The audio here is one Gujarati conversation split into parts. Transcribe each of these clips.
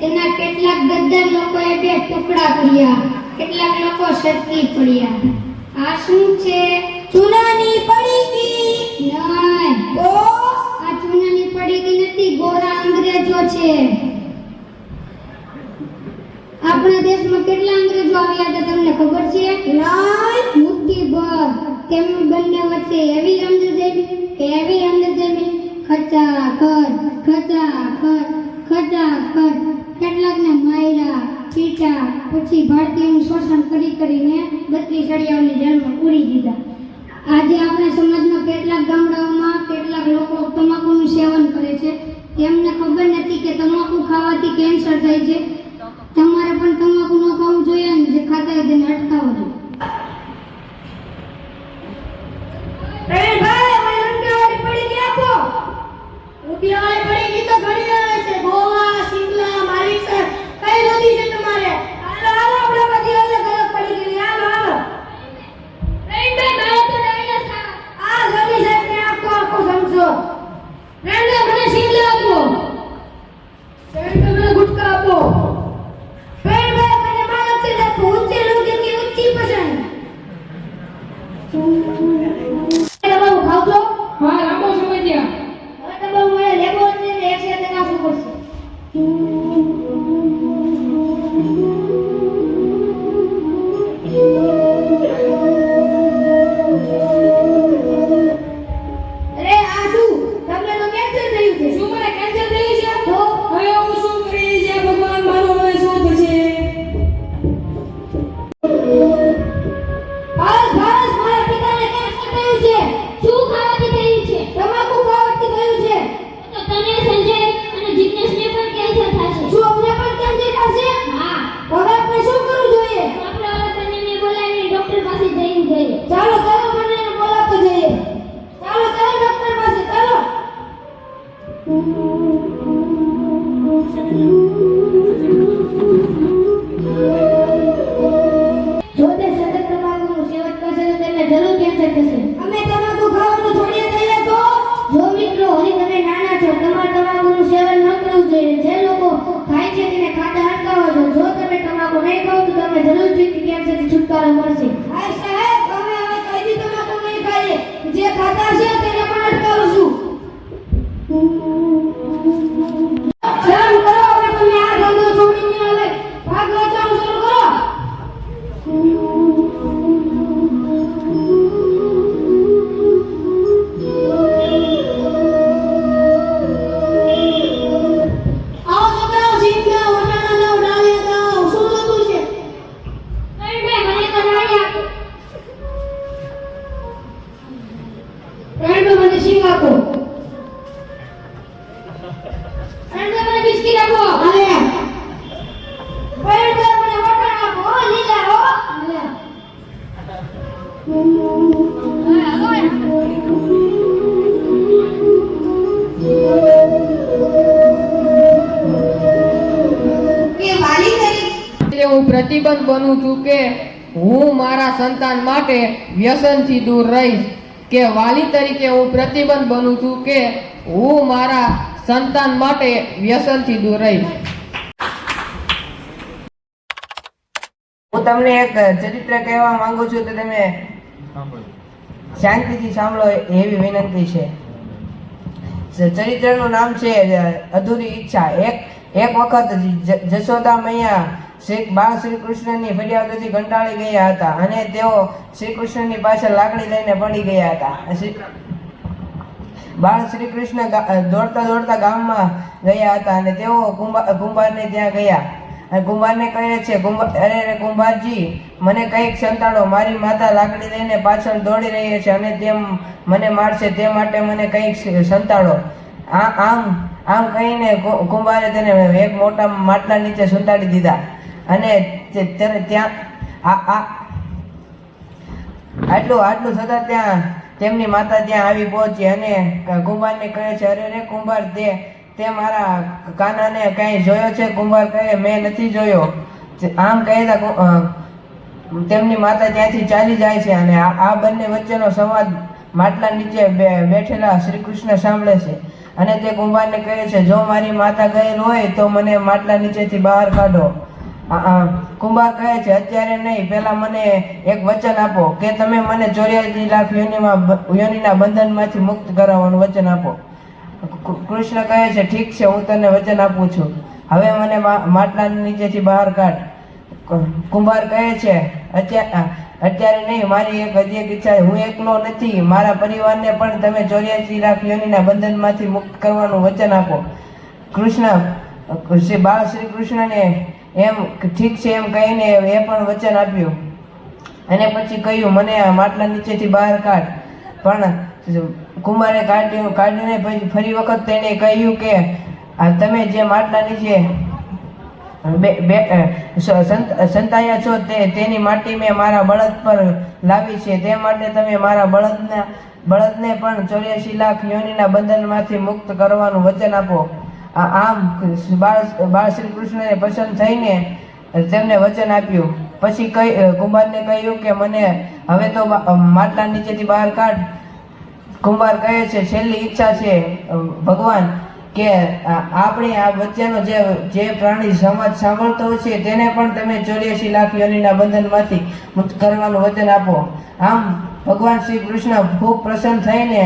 તેના કેટલાક ગદ્દાર લોકોએ બે ટુકડા કર્યા, કેટલાક લોકો સટકી પડ્યા. આ શું છે? ચૂનાની પડીકી. નહીં, તો આ ચૂનાની પડીકી નથી, ગોરા અંગ્રેજો છે. આપણા દેશમાં કેટલા અંગ્રેજો આવ્યા હતા તમને ખબર છે? નહીં. મુઠ્ઠીભર. તેમની બંને વચ્ચે એવી રમઝટ જમી કે એવી રમઝટ જમી, ખચાખચ ખચાખચ ખચાખચ. કેટલાકને માર્યા, પીટા, પછી ભારતીયોનું શોષણ કરીને 32 સળિયાઓની જેલમાં પૂરી દીધા. આજે આપણા સમાજમાં કેટલાક ગામડાઓમાં કેટલાક લોકો તમાકુનું સેવન કરે છે. તેમને ખબર નથી કે તમાકુ ખાવાથી કેન્સર થાય છે. તમારે પણ તમાકુ ન ખાવું જોઈએ અને જે ખાતા હોય તેને અટકાવવું જોઈએ. અરે ભાઈ, મને ઊંધિયાવાળી પડીકી આપો. ઊંધિયાવાળી પડીકી તો ઘણી આવે છે. ગોવા, શિમલા, મારીસર, કઈ નદી છે તમારે? હાલો હાલો, આપણે બધી અલગ અલગ પડીકી લઈ હાલો હાલો. રેન્ડર મારે તો ડાયસ આ ગમી સાહેબને આપો સમજો. રેન્ડર મને શિમલા આપો. રેન્ડર મને ગુટકા આપો. ભાઈ મને માનો છે ને ઊંચી લોકે की ઊંચી પસંદ. તમારું ખાવજો. હા, આપો સમજ્યા. હવે તમારું મને લેવો છે ને એક સાથે નાખવું પડશે. અરે આ શું? તમને તો કેન્સર થયું છે. શું મને કેન્સર થયું છે? તો હવે હું શું કરીશ? હે ભગવાન, મારું હવે શું થશે? બસ મારા પિતાને કેન્સર થયું છે. શું ખાવાથી થયું છે? તમાકુ ખાવાથી થયું છે. તો તને, સંજય અને જિગ્નેશને પણ કેન્સર થશે. શું અમને પણ કેન્સર થશે? હા, હવે આપણે શું કરવું જોઈએ? આપણે હવે તને બોલાવીને ડોક્ટર પાસે જવું જોઈએ. ચાલો બંનેને બોલાવતો જઈએ. ચાલો ડોક્ટર પાસે ચાલો. જો તે સતત તમાકુનું સેવન કરશે તો તેમને જરૂર કેન્સર થશે. અમે તમાકુ ખાવાનું છોડી દઈએ તો? જો મિત્રો, હજી તમે નાના છો, તમારે તમાકુનું સેવન ન કરવું જોઈએ. જે લોકો ખાય છે તેને ખાતા અટકાવો છો. જો તમે તમાકુ નહીં ખાઓ તો તમને જરૂરથી કેન્સરથી છુટકારો મળશે. હા સાહેબ, અમે હવે કદી તમાકુ નહીં ખાઈએ. જે ખાતા છે તેને પણ અટકાવશું. શરમ કરો, હવે તમે આ ધંધો છોડીને હવે ભાગ વેચવાનું શરૂ કરો. આવો છોકરાઓ, સીધા વટાણા લાવ, ડાળિયા લાવ. શું લખું છે? રેન્ડર મને કરાવી આપો. રેન્ડો મને સિંગ આપો. રેન્ડર મને બિસ્કિટ આપો. હાલે. રેન્ડો મને વટાણા આપો. હો, લીલા હો. હાલે. કે વાલી તરીકે હું પ્રતિબદ્ધ બનું છું કે હું મારા સંતાન માટે વ્યસનથી દૂર રહીશ. કે વાલી તરીકે હું પ્રતિબદ્ધ બનું છું કે હું મારા સંતાન માટે વ્યસનથી દૂર રહીશ. હું તમને એક ચરિત્ર કહેવા માંગુ છું તો તમે શાંતિથી સાંભળો એવી વિનંતી છે. ચરિત્રનું નામ છે અધૂરી ઈચ્છા. એક વખત જશોદા મૈયા બાળ શ્રી કૃષ્ણની ફરિયાદોથી કંટાળી ગયા હતા અને તેઓ શ્રી કૃષ્ણની પાછળ લાકડી લઈને પડી ગયા હતા. બાળ શ્રી કૃષ્ણ દોડતા દોડતા ગામમાં ગયા હતા અને તેઓ કુંભારને ત્યાં ગયા. કુંભારને કહે છે, અરે કુંભારજી, મને કંઈક સંતાડો. મારી માતા લાકડી લઈને પાછળ દોડી રહી છે અને તેમ મને મારશે, તે માટે મને કંઈક સંતાડો. આમ કહીને કુંભારે તેને એક મોટા માટલા નીચે સંતાડી દીધા અને ત્યાં આટલું છતાં ત્યાં તેમની માતા ત્યાં આવી પહોંચી અને કુંભારને કહે છે, અરે કુંભાર, તે મારા કાનાને કઈ જોયો છે? કુંભાર કહે, મેં નથી જોયો. આમ કહેતા તેમની માતા ત્યાંથી ચાલી જાય છે અને આ બંને વચ્ચેનો સંવાદ માટલા નીચે બેઠેલા શ્રી કૃષ્ણ સાંભળે છે અને તે કુંભારને કહે છે, જો મારી માતા ગયેલ હોય તો મને માટલા નીચેથી બહાર કાઢો. કુંભાર કહે છે, અત્યારે નહીં, પહેલા મને એક વચન આપો કે તમે મને 84 લાખ યોનિના બંધનમાંથી મુક્ત કરાવવાનું વચન આપો. કૃષ્ણ કહે છે, ઠીક છે, હું તને વચન આપું છું, હવે મને માટલા નીચેથી બહાર કાઢ. કુંભાર કહે છે, અત્યારે નહીં, મારી હજી એક ઈચ્છા છે, હું એકલો નથી, મારા પરિવારને પણ તમે 84 લાખ યોનિના બંધનમાંથી મુક્ત કરવાનું વચન આપો. બાળ શ્રી કૃષ્ણને એમ ઠીક છે એમ કહીને એ પણ વચન આપ્યું. અને પછી કહ્યું, મને આ માટલા નીચેથી બહાર કાઢ. પણ કુમારે કાઢીને પછી ફરી વખત તેને કહ્યું કે તમે જે માટલા નીચે સંતાયા છો તેની માટી મેં મારા બળદ પર લાવી છે, તે માટે તમે મારા બળદને પણ 84 લાખ યોનિના બંધનમાંથી મુક્ત કરવાનું વચન આપો. આમ બાળ શ્રી કૃષ્ણને પસંદ થઈને તેમને વચન આપ્યું. પછી કુંભારને કહ્યું કે મને હવે તો માટલા નીચેથી બહાર કાઢ. કુંભાર કહે છે, છેલ્લી ઈચ્છા છે ભગવાન, કે આપણી આ વચ્ચેનો જે પ્રાણી સમાજ સાંભળતો છે તેને પણ તમે 84 લાખ યોનિના બંધનમાંથી મુક્ત કરવાનું વચન આપો. આમ ભગવાન શ્રી કૃષ્ણ ખૂબ પ્રસન્ન થઈને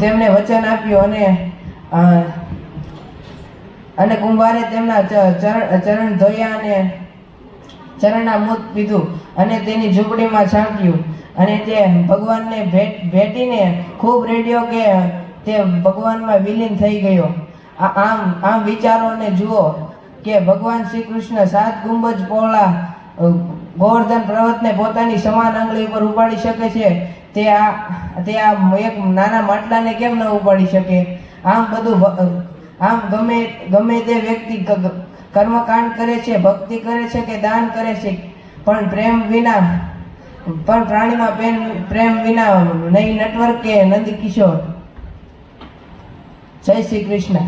તેમને વચન આપ્યું. અને કુંભારે તેમના ચરણ ધોયા અને ચરણામૃત પીધું અને તેની ઝૂંપડીમાં છાંટ્યું. અને તે ભગવાનને ભેટીને ખૂબ રેડ્યો કે તે ભગવાનમાં વિલીન થઈ ગયો. આમ વિચારોને જુઓ કે ભગવાન શ્રી કૃષ્ણ 7 ગુંબજ પહોળા ગોવર્ધન પર્વતને પોતાની સમાન આંગળી ઉપર ઉપાડી શકે છે, તે આ એક નાના માટલાને કેમ ન ઉપાડી શકે? આમ ગમે તે વ્યક્તિ કર્મકાંડ કરે છે, ભક્તિ કરે છે કે દાન કરે છે, પણ પ્રાણીમાં પ્રેમ વિના નહીં નટવર કે નંદકિશોર. જય શ્રી કૃષ્ણ.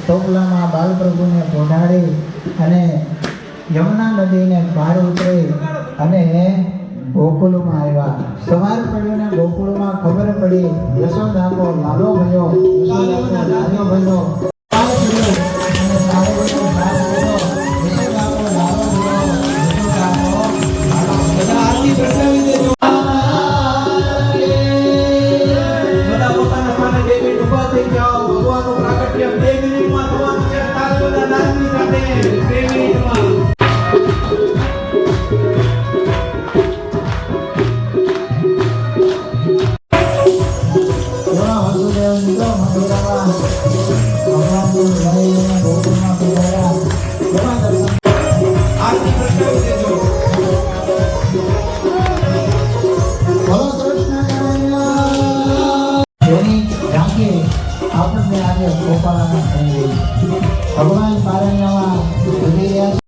ટોપલામાં બાલપ્રભુને પહોંચાડી અને યમુના નદીને પાર ઉતરી અને ગોકુળમાં આવ્યા. સવાર પડ્યું ને ગોકુળમાં ખબર પડી યશોદાનો લાલો ભયો, યશોદાનો લાલો ભયો. સવાર પડ્યું અને સારો સાર કર્યો. યશોદાનો લાલો ભયો, યશોદાનો લાલો ભયો. બધા પોતાના સ્થાને 2 મિનિટ ઊભા થઈ જાઓ. ભગવાનનું પ્રાગટ્ય 2 મિનિટમાં થવાનું છે. તાલના નાદની સાથે 2 મિનિટમાં. એવા વાસુદેવ મિત્રો મથુરામાં ભગવાનની લડાઈને ગોકુળમાં પધાર્યા. એવા દર્શન આરતી પ્રગટાવી દેજો. બોલો કૃષ્ણ કનૈયા. જેની ઝાંખી આપણને આજે ગોપાલમાં થઈ ગઈ. ભગવાન પારણ્યમાં ઉભી રહ્યા છે.